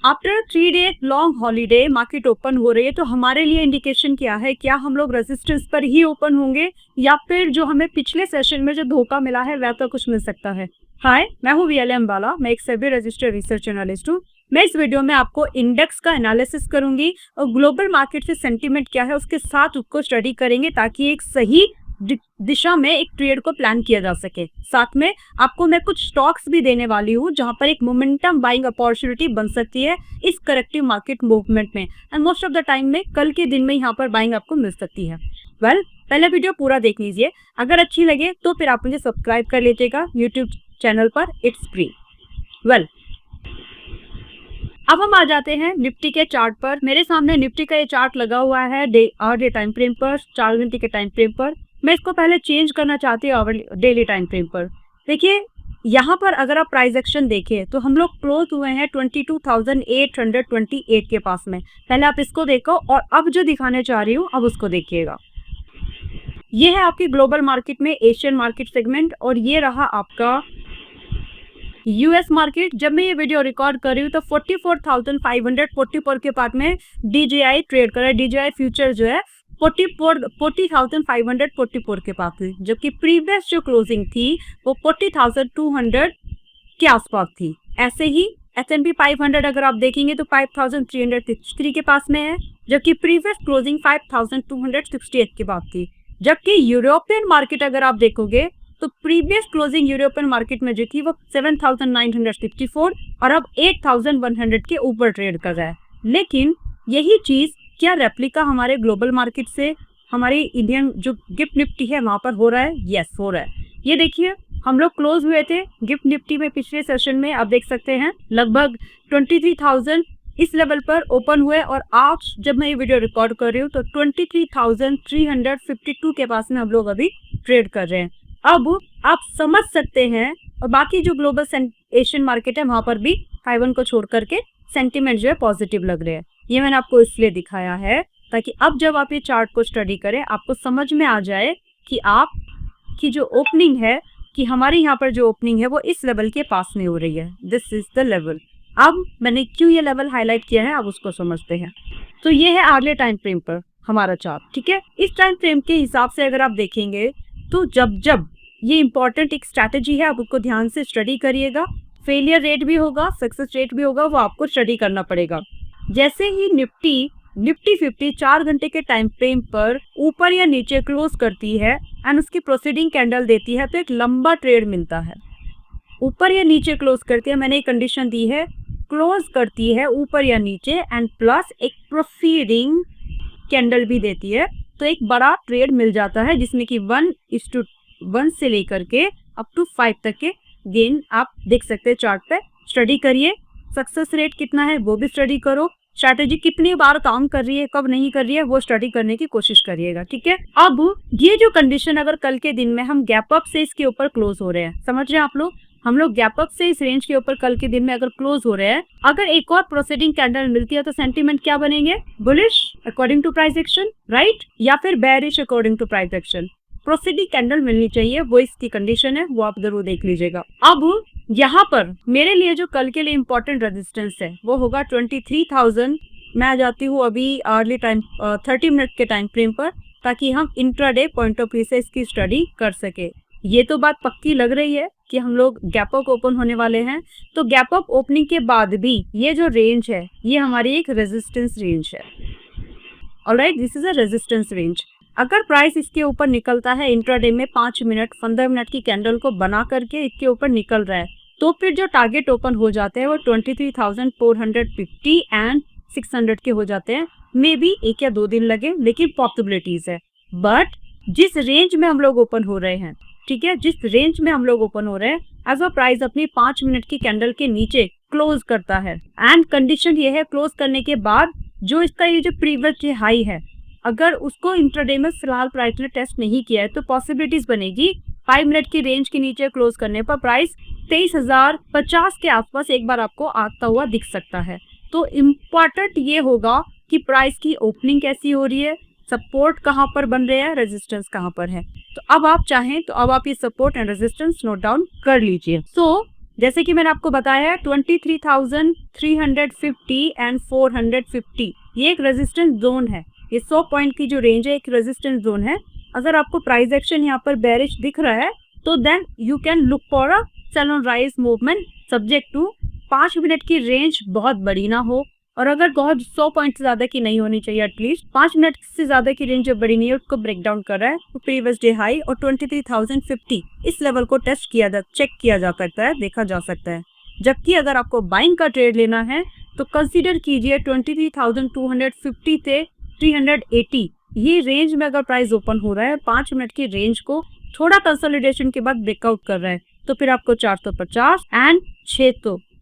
After 3 day long holiday market open हो रही है, तो हमारे लिए इंडिकेशन क्या है? क्या हम लोग रेजिस्टेंस पर ही ओपन होंगे या फिर जो हमें पिछले सेशन में जो धोखा मिला है वैसा कुछ मिल सकता है? हाय, मैं हूँ वीएलए अंबाला। मैं एक सेबी रजिस्टर्ड रिसर्च एनालिस्ट हूँ। मैं इस वीडियो में आपको इंडेक्स का एनालिसिस करूंगी और ग्लोबल मार्केट से सेंटीमेंट क्या है उसके साथ उसको स्टडी करेंगे ताकि एक सही दिशा में एक ट्रेड को प्लान किया जा सके। साथ में आपको मैं कुछ स्टॉक्स भी देने वाली हूँ जहां पर एक मोमेंटम बाइंग अपॉर्चुनिटी बन सकती है इस करेक्टिव मार्केट मूवमेंट में, and most of the time में कल के दिन में यहाँ पर बाइंग आपको मिल सकती है। पहले वीडियो पूरा देख लीजिए। अगर अच्छी लगे तो फिर आप मुझे सब्सक्राइब कर लीजिएगा यूट्यूब चैनल पर, इट्स फ्री। अब हम आ जाते हैं निफ्टी के चार्ट पर। मेरे सामने निफ्टी का ये चार्ट लगा हुआ है डे टाइम फ्रेम पर, 4 घंटे के टाइम फ्रेम पर। मैं इसको पहले चेंज करना चाहती हूँ डेली टाइम फ्रेम पर। देखिए, यहाँ पर अगर आप प्राइस एक्शन देखें तो हम लोग क्लोज हुए हैं 22,828 के पास में। पहले आप इसको देखो और अब जो दिखाने चाह रही हूँ अब उसको देखिएगा। ये है आपकी ग्लोबल मार्केट में एशियन मार्केट सेगमेंट और ये रहा आपका यूएस मार्केट। जब मैं ये वीडियो रिकॉर्ड कर रही हूँ तो 44,544 के पास में डीजीआई ट्रेड कर रहा है। डीजीआई फ्यूचर जो है 40,544 के पास थी, जबकि प्रीवियस जो क्लोजिंग थी वो 40,200 के आसपास थी। ऐसे ही S&P 500 अगर आप देखेंगे तो 5,363 के पास में है, जबकि प्रीवियस क्लोजिंग 5,268 के पास थी। जबकि यूरोपियन मार्केट अगर आप देखोगे तो प्रीवियस क्लोजिंग यूरोपियन मार्केट में जो थी वो 7,964 और अब 8,100 के ऊपर ट्रेड कर रहा है। लेकिन यही चीज क्या रेप्लिका हमारे ग्लोबल मार्केट से हमारी इंडियन जो गिफ्ट निफ्टी है वहां पर हो रहा है? यस, हो रहा है। ये देखिए, हम लोग क्लोज हुए थे गिफ्ट निफ्टी में पिछले सेशन में, आप देख सकते हैं लगभग 23,000 इस लेवल पर ओपन हुए और आज जब मैं ये वीडियो रिकॉर्ड कर रही हूँ तो 23,352 के पास में हम लोग अभी ट्रेड कर रहे हैं। अब आप समझ सकते हैं, और बाकी जो ग्लोबल एशियन मार्केट है वहां पर भी 5-1 को छोड़ करके सेंटीमेंट जो है पॉजिटिव लग रहे हैं। ये मैंने आपको इसलिए दिखाया है ताकि अब जब आप ये चार्ट को स्टडी करें आपको समझ में आ जाए कि आप की जो ओपनिंग है, कि हमारे यहाँ पर जो ओपनिंग है वो इस लेवल के पास में हो रही है। This is the level. अब मैंने क्यों ये लेवल हाईलाइट किया है आप उसको समझते हैं। तो ये है अगले टाइम फ्रेम पर हमारा चार्ट, ठीक है। इस टाइम फ्रेम के हिसाब से अगर आप देखेंगे तो जब ये इंपॉर्टेंट एक स्ट्रैटेजी है, आप उसको ध्यान से स्टडी करिएगा। फेलियर रेट भी होगा, सक्सेस रेट भी होगा, वो आपको स्टडी करना पड़ेगा। जैसे ही निफ्टी 50 4 घंटे के टाइम फ्रेम पर ऊपर या नीचे क्लोज करती है एंड उसकी प्रोसीडिंग कैंडल देती है तो एक लंबा ट्रेड मिलता है। ऊपर या नीचे क्लोज करती है, मैंने एक कंडीशन दी है, क्लोज करती है ऊपर या नीचे एंड प्लस एक प्रोसीडिंग कैंडल भी देती है तो एक बड़ा ट्रेड मिल जाता है जिसमें कि 1:1 से लेकर के अप टू 5 तक के गेन आप देख सकते हैं चार्ट पे। स्टडी करिए, सक्सेस रेट कितना है वो भी स्टडी करो, स्ट्रैटेजी कितनी बार काम कर रही है कब नहीं कर रही है वो स्टडी करने की कोशिश करिएगा, ठीक है। अब ये जो कंडीशन अगर कल के दिन में हम गैप अप से इसके ऊपर क्लोज हो रहे हैं, समझ रहे हैं आप लोग, हम लोग गैप अप से इस रेंज के ऊपर कल के दिन में अगर क्लोज हो रहे हैं, अगर एक और प्रोसीडिंग कैंडल मिलती है तो सेंटीमेंट क्या बनेंगे? Bullish according to price action, right, या फिर bearish according to price action. Proceeding candle मिलनी चाहिए, वो इसकी कंडीशन है, वो आप जरूर देख लीजिएगा। अब यहाँ पर मेरे लिए जो कल के लिए इंपॉर्टेंट रेजिस्टेंस है वो होगा 23,000। मैं आ जाती हूँ अभी अर्ली टाइम 30 मिनट के टाइम फ्रेम पर ताकि हम इंट्राडे पॉइंट ऑफ व्यू से इसकी स्टडी कर सके। ये तो बात पक्की लग रही है कि हम लोग गैप अप ओपन होने वाले हैं, तो गैप अप ओपनिंग के बाद भी ये जो रेंज है ये हमारी एक रेजिस्टेंस रेंज है। Alright, this is a resistance range. अगर प्राइस इसके ऊपर निकलता है इंट्राडे में 5 मिनट 15 मिनट की कैंडल को बना करके इसके ऊपर निकल रहा है तो फिर जो टारगेट ओपन हो जाते हैं वो 23,450 एंड 600 के हो जाते हैं। मे बी 1 या 2 दिन लगे लेकिन पॉसिबिलिटीज है। बट जिस रेंज में हम लोग ओपन हो रहे हैं, ठीक है, जिस रेंज में हम लोग ओपन हो रहे हैं, एज अ प्राइस अपनी 5 मिनट की कैंडल के नीचे क्लोज करता है एंड कंडीशन ये है क्लोज करने के बाद जो इसका ये जो प्रीवियस हाई है अगर उसको इंट्राडे में फिलहाल प्राइस ने टेस्ट नहीं किया है तो पॉसिबिलिटीज बनेगी 5 मिनट की रेंज के नीचे क्लोज करने पर प्राइस 23,050 के आसपास एक बार आपको आता हुआ दिख सकता है। तो इम्पोर्टेंट ये होगा कि प्राइस की ओपनिंग कैसी हो रही है, सपोर्ट कहाँ पर बन रहे हैं, रेजिस्टेंस कहाँ पर है। तो अब आप चाहें तो अब आप ये support and resistance note down कर लीजिए। सो जैसे कि मैंने आपको बताया है 23,350 एंड 450 ये एक रेजिस्टेंस जोन है। ये 100 पॉइंट की जो रेंज है एक रेजिस्टेंस जोन है। अगर आपको प्राइस एक्शन यहाँ पर बेरिश दिख रहा है तो then you can look for a sell on rise movement subject to 5 minute की रेंज बहुत बड़ी ना हो, और अगर बहुत 100 पॉइंट से ज्यादा की नहीं होनी चाहिए, एटलीस्ट 5 मिनट से ज्यादा की रेंज जो बड़ी नहीं है उसको ब्रेक डाउन कर रहा है तो प्रीवियस डे हाई और 23,050 इस लेवल को टेस्ट किया जा चेक किया जा सकता है, देखा जा सकता है। जबकि अगर आपको बाइंग का ट्रेड लेना है तो कंसीडर कीजिए 23,250 से 380 ये रेंज में अगर प्राइस ओपन हो रहा है 5 मिनट की रेंज को थोड़ा कंसोलिडेशन के बाद ब्रेकआउट कर रहा है तो फिर आपको 450 एंड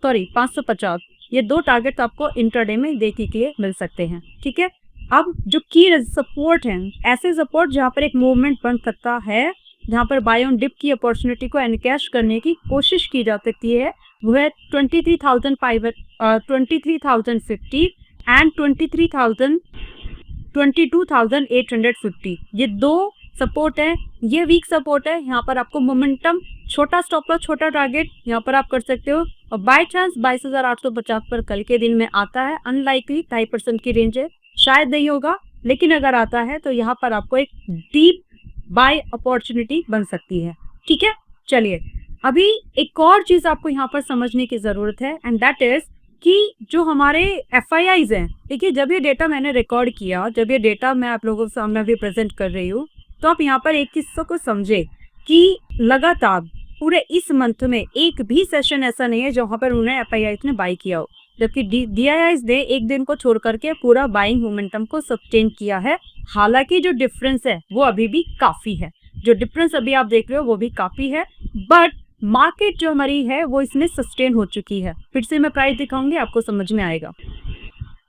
550 ये दो टारगेट आपको इंट्राडे में देखने के लिए मिल सकते हैं। ठीक है, अब जो की सपोर्ट है, ऐसे सपोर्ट जहां पर एक मूवमेंट बन सकता है, जहां पर बाय ऑन डिप की अपॉर्चुनिटी को एनकैश करने की कोशिश की जा सकती है, वो है 23,050 एंड 22,850 ये दो सपोर्ट है। ये वीक सपोर्ट है, यहाँ पर आपको मोमेंटम छोटा स्टॉप लॉस छोटा टारगेट यहाँ पर आप कर सकते हो, और बाय चांस 22,850 पर कल के दिन में आता है, अनलाइकली 2.5% की रेंज है, शायद नहीं होगा, लेकिन अगर आता है तो यहाँ पर आपको एक डीप बाय अपॉर्चुनिटी बन सकती है। ठीक है, चलिए अभी एक और चीज आपको यहाँ पर समझने की जरूरत है एंड दैट इज कि जो हमारे FIIs हैं, देखिए जब ये डेटा मैंने रिकॉर्ड किया, जब ये डेटा मैं आप लोगों के सामने भी प्रेजेंट कर रही हूँ, तो आप यहाँ पर एक चीज को समझे कि लगातार पूरे इस मंथ में एक भी सेशन ऐसा नहीं है जहाँ पर उन्हें FIIs ने बाई किया हो, जबकि DIIs ने एक दिन को छोड़ करके पूरा बाइंग मोमेंटम को सस्टेन किया है। हालांकि जो डिफरेंस है वो अभी भी काफी है, जो डिफरेंस अभी आप देख रहे हो वो भी काफी है, बट मार्केट जो हमारी है वो इसमें सस्टेन हो चुकी है। फिर से मैं प्राइस दिखाऊंगी, आपको समझ में आएगा।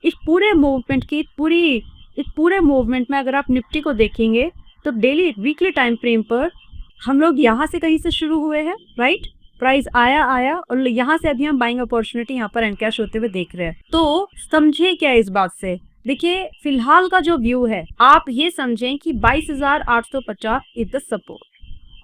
इस पूरे मूवमेंट में अगर आप निफ्टी को देखेंगे तो डेली वीकली टाइम फ्रेम पर हम लोग यहाँ से कहीं से शुरू हुए हैं, राइट? प्राइस आया और यहाँ से अभी हम बाइंग अपॉर्चुनिटी यहाँ पर एनकैश होते हुए देख रहे हैं। तो समझे क्या इस बात से? देखिए फिलहाल का जो व्यू है आप ये समझें कि 22,850 इज द सपोर्ट,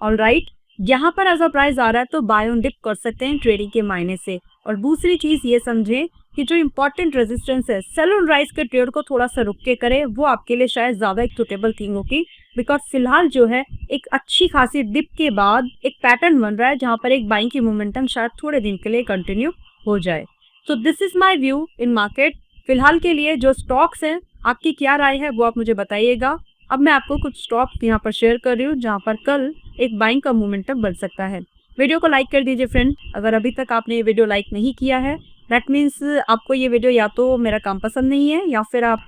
ऑलराइट। यहाँ पर अगर प्राइस आ रहा है तो बाय ऑन डिप कर सकते हैं ट्रेडिंग के मायने से। और दूसरी चीज ये समझें कि जो इंपॉर्टेंट रेजिस्टेंस है सेल ऑन राइज के ट्रेड को थोड़ा सा रुक के करे, वो आपके लिए शायद ज्यादा एक सुटेबल थिंग होगी, बिकॉज फिलहाल जो है एक अच्छी खासी डिप के बाद एक पैटर्न बन रहा है जहां पर एक बाइंग की मोमेंटम शायद थोड़े दिन के लिए कंटिन्यू हो जाए। तो this is my view in market. फिलहाल के लिए जो स्टॉक्स हैं आपकी क्या राय है वो आप मुझे बताइएगा। अब मैं आपको कुछ स्टॉक्स यहाँ पर शेयर कर रही हूँ जहाँ पर कल एक बाइंग का मोमेंटम बन सकता है। वीडियो को लाइक कर दीजिए फ्रेंड, अगर अभी तक आपने ये वीडियो लाइक नहीं किया है दैट मीन्स आपको ये वीडियो या तो मेरा काम पसंद नहीं है या फिर आप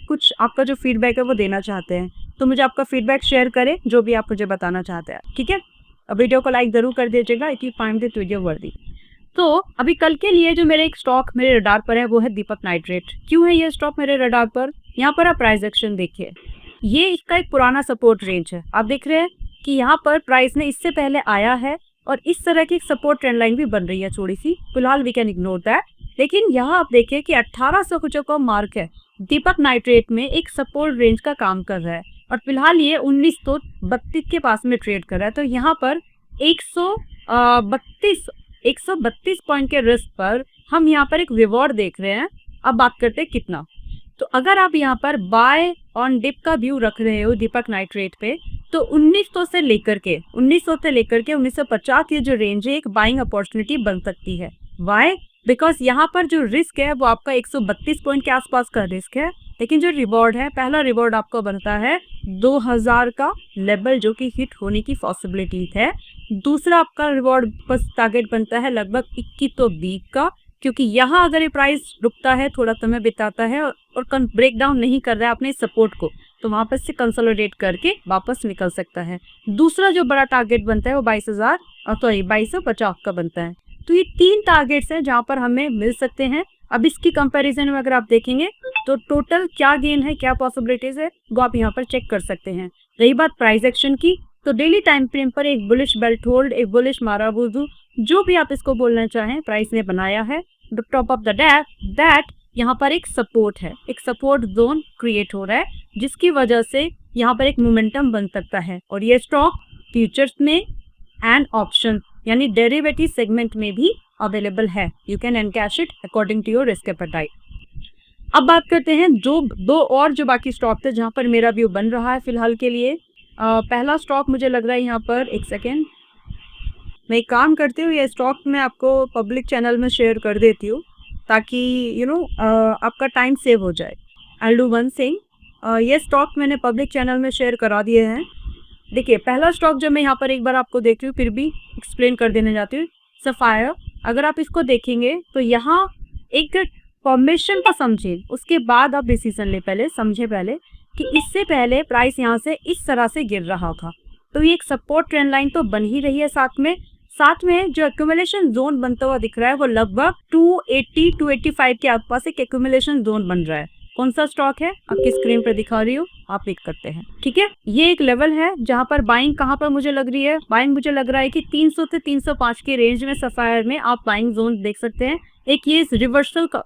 कुछ आपका जो फीडबैक है वो देना चाहते हैं। तो मुझे आपका फीडबैक शेयर करें जो भी आप मुझे बताना चाहते हैं, ठीक है? अब वीडियो को लाइक जरूर कर दीजिएगा if you find this video वर्दी। तो अभी कल के लिए जो मेरे एक स्टॉक मेरे रडार पर है वो है दीपक नाइट्रेट। क्यों है ये स्टॉक मेरे रडार पर? यहाँ पर आप प्राइस एक्शन देखिए, ये इसका एक पुराना सपोर्ट रेंज है। आप देख रहे हैं कि यहाँ पर प्राइस ने इससे पहले आया है और इस तरह की सपोर्ट ट्रेंड लाइन भी बन रही है थोड़ी सी, फिलहाल वी कैन इग्नोर दैट। लेकिन यहाँ आप देखिए कि 1800 का जो मार्क है दीपक नाइट्रेट में एक सपोर्ट रेंज का काम कर रहा है और फिलहाल ये 1932 के पास में ट्रेड कर रहा है। तो यहाँ पर 132 पॉइंट के रिस्क पर हम यहाँ पर एक रिवॉर्ड देख रहे हैं। अब बात करते हैं कितना। तो अगर आप यहाँ पर बाय ऑन डिप का व्यू रख रहे हो दीपक नाइट्रेट पे, तो 1900 से लेकर के 1950 ये जो रेंज है एक बाइंग अपॉर्चुनिटी बन सकती है। वाई? बिकॉज यहाँ पर जो रिस्क है वो आपका 132 पॉइंट के आसपास का रिस्क है, लेकिन जो रिवॉर्ड है, पहला रिवॉर्ड आपको बनता है 2000 का लेवल जो कि हिट होने की पॉसिबिलिटी है। दूसरा आपका रिवॉर्ड बस टारगेट बनता है लगभग 2120 का, क्योंकि यहाँ अगर ये प्राइस रुकता है, थोड़ा समय बिताता है और ब्रेक डाउन नहीं कर रहा है अपने सपोर्ट को, तो वहां पर से कंसोलिडेट करके वापस निकल सकता है। दूसरा जो बड़ा टारगेट बनता है वो 2250 का बनता है। तो ये 3 टारगेट्स हैं जहां पर हमें मिल सकते हैं। अब इसकी कंपैरिजन में अगर आप देखेंगे तो टोटल क्या गेन है, क्या पॉसिबिलिटीज है, वो आप यहाँ पर चेक कर सकते हैं। रही बात प्राइस एक्शन की, तो डेली टाइम फ्रेम पर एक बुलिश बेल्ट होल्ड, एक बुलिश माराबूजू, जो भी आप इसको बोलना चाहें, प्राइस ने बनाया है। The top of the that यहाँ पर एक सपोर्ट है, एक सपोर्ट जोन क्रिएट हो रहा है, जिसकी वजह से यहाँ पर एक मोमेंटम बन सकता है। और ये स्टॉक फ्यूचर्स में एंड ऑप्शन यानी डेरिवेटिव सेगमेंट में भी अवेलेबल है। You can encash it according to your risk appetite. अब बात करते हैं जो बाकी स्टॉक थे जहां पर मेरा व्यू बन रहा है फिलहाल के लिए। पहला स्टॉक मुझे लग रहा है यहाँ पर, एक सेकेंड, मैं एक काम करती हूँ, ये स्टॉक मैं आपको पब्लिक चैनल में शेयर कर देती हूँ ताकि आपका टाइम सेव हो जाए। आई डू वन थिंग, ये स्टॉक मैंने पब्लिक चैनल में शेयर करा दिए हैं। देखिए, पहला स्टॉक जो मैं यहाँ पर एक बार आपको देख रही हूँ, फिर भी एक्सप्लेन कर देने जाती हूँ। सफायर, अगर आप इसको देखेंगे तो यहाँ एक फॉर्मेशन को समझे, उसके बाद आप डिसीजन ले। पहले समझे पहले कि इससे पहले प्राइस यहाँ से इस तरह से गिर रहा था, तो ये एक सपोर्ट ट्रेंड लाइन तो बन ही रही है। साथ में जो एक्यूमुलेशन जोन बनता हुआ दिख रहा है वो लगभग 280-285 के आसपास एक एक्यूमुलेशन जोन बन रहा है। कौन सा स्टॉक है, आपकी स्क्रीन पर दिखा रही हूँ, आप पिक करते हैं। ठीक है, ये एक लेवल है जहां पर बाइंग कहां पर मुझे लग रही है, बाइंग मुझे लग रहा है कि 300 से 305 के रेंज में सफायर में आप बाइंग जोन देख सकते हैं। एक ये रिवर्सल का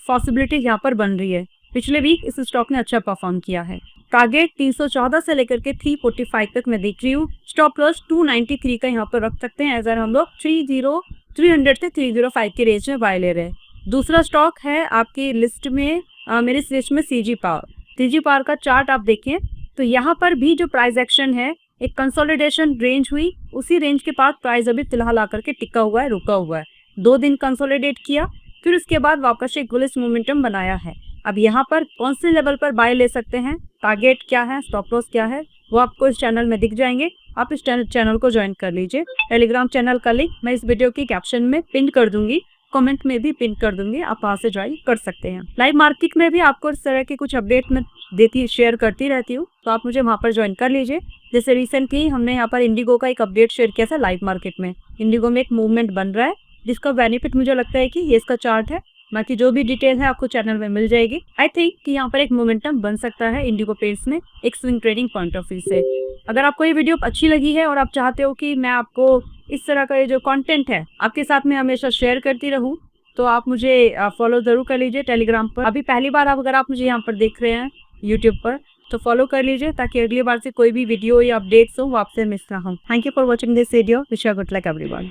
पॉसिबिलिटी यहाँ पर बन रही है। पिछले वीक इस स्टॉक ने अच्छा परफॉर्म किया है। टारगेट 314 से लेकर के 345 तक मैं देख रही हूँ। स्टॉप लॉस 293 का यहाँ पर रख सकते हैं अगर हम लोग 300 से 305 के रेंज में बाय ले रहे हैं। दूसरा स्टॉक है आपकी लिस्ट में, मेरी लिस्ट में सीजी पावर का चार्ट आप देखें तो यहाँ पर भी जो प्राइस एक्शन है, एक कंसोलिडेशन रेंज हुई, उसी रेंज के पास प्राइस अभी फिलहाल आकर के टिका हुआ है, रुका हुआ है। 2 दिन कंसोलिडेट किया, फिर उसके बाद वापस एक बुलिश मोमेंटम बनाया है। अब यहाँ पर कौन से लेवल पर बाय ले सकते हैं, टारगेट क्या है, स्टॉप लॉस क्या है, वो आपको इस चैनल में दिख जाएंगे। आप इस चैनल को ज्वाइन कर लीजिए। टेलीग्राम चैनल का लिंक मैं इस वीडियो की कैप्शन में पिन कर दूंगी, कमेंट में भी पिन कर दूंगी, आप वहां से ज्वाइन कर सकते हैं। लाइव मार्केट में भी आपको इस तरह के कुछ अपडेट मैं शेयर करती रहती हूँ, तो आप मुझे वहां पर ज्वाइन कर लीजिए। जैसे रिसेंटली हमने यहाँ पर इंडिगो का एक अपडेट शेयर किया था लाइव मार्केट में। इंडिगो में एक मूवमेंट बन रहा है जिसका बेनिफिट मुझे लगता है कि ये इसका चार्ट है। बाकी जो भी डिटेल है आपको चैनल में मिल जाएगी। आई थिंक कि यहाँ पर एक मोमेंटम बन सकता है इंडिगो पेयर्स में एक swing trading point of view से। अगर आपको ये वीडियो अच्छी लगी है और आप चाहते हो कि मैं आपको इस तरह का ये जो कंटेंट है आपके साथ में हमेशा शेयर करती रहूं, तो आप मुझे फॉलो जरूर कर लीजिए टेलीग्राम पर। अभी पहली बार अगर आप मुझे यहाँ पर देख रहे हैं यूट्यूब पर, तो फॉलो कर लीजिए ताकि अगली बार से कोई भी वीडियो या अपडेट्स हो वो आपसे मिस ना हो। Thank you for watching this video. Wish you good luck everyone.